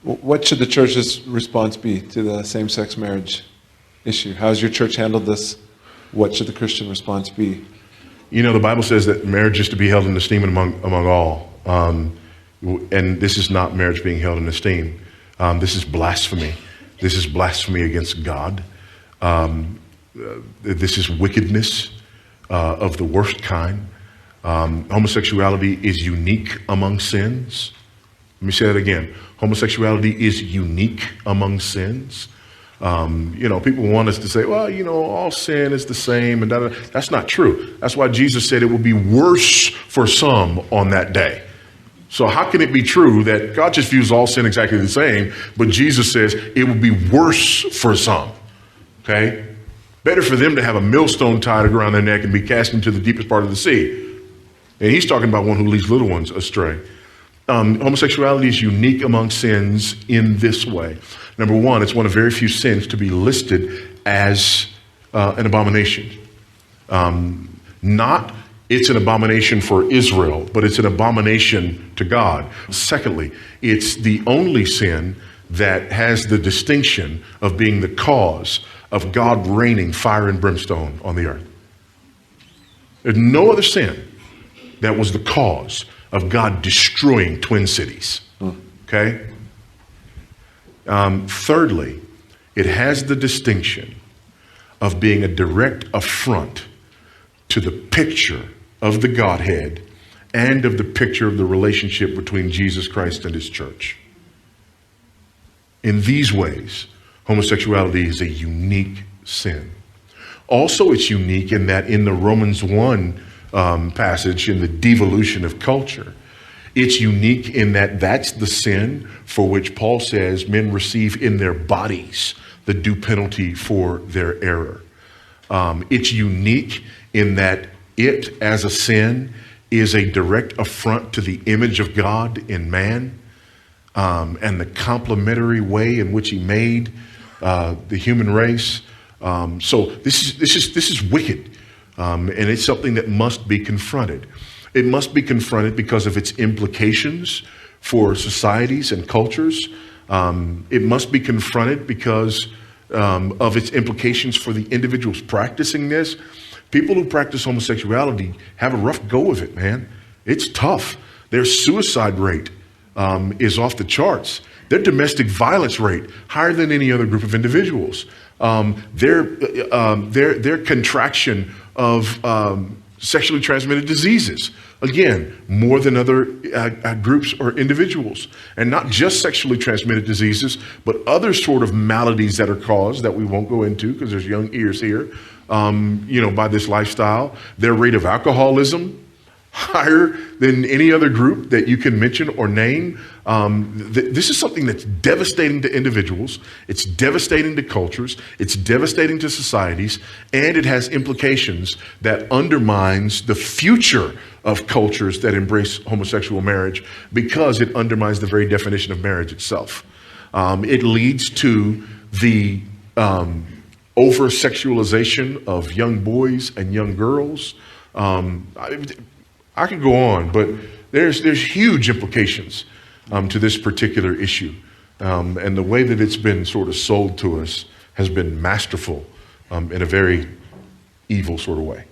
What should the church's response be to the same-sex marriage issue? How has your church handled this? What should the Christian response be? You know, the Bible says that marriage is to be held in esteem among all. And this is not marriage being held in esteem. This is blasphemy. This is blasphemy against God. This is wickedness of the worst kind. Homosexuality is unique among sins. Let me say that again. Homosexuality is unique among sins. You know, people want us to say, well, you know, all sin is the same. And that's not true. That's why Jesus said it will be worse for some on that day. So how can it be true that God just views all sin exactly the same, but Jesus says it will be worse for some? Okay? Better for them to have a millstone tied around their neck and be cast into the deepest part of the sea. And he's talking about one who leads little ones astray. Homosexuality is unique among sins in this way. Number one, it's one of very few sins to be listed as an abomination. Not it's an abomination for Israel, but it's an abomination to God. Secondly, it's the only sin that has the distinction of being the cause of God raining fire and brimstone on the earth. There's no other sin that was the cause of God destroying twin cities. Okay? Thirdly, it has the distinction of being a direct affront to the picture of the Godhead and of the picture of the relationship between Jesus Christ and his church. In these ways, homosexuality is a unique sin. Also, it's unique in that in the Romans 1 passage, in the devolution of culture, it's unique in that that's the sin for which Paul says men receive in their bodies the due penalty for their error. It's unique in that it, as a sin, is a direct affront to the image of God in man, and the complementary way in which he made the human race. So this is wicked, and it's something that must be confronted. It must be confronted because of its implications for societies and cultures. It must be confronted because of its implications for the individuals practicing this. People who practice homosexuality have a rough go of it, man. It's tough. Their suicide rate is off the charts. Their domestic violence rate higher than any other group of individuals. Their contraction of sexually transmitted diseases, again, more than other groups or individuals. And not just sexually transmitted diseases, but other sort of maladies that are caused that we won't go into because there's young ears here, by this lifestyle. Their rate of alcoholism, higher than any other group that you can mention or name. This is something that's devastating to individuals. It's devastating to cultures. It's devastating to societies. And it has implications that undermines the future of cultures that embrace homosexual marriage because it undermines the very definition of marriage itself. It leads to the over-sexualization of young boys and young girls. I could go on, but there's huge implications to this particular issue. And the way that it's been sort of sold to us has been masterful in a very evil sort of way.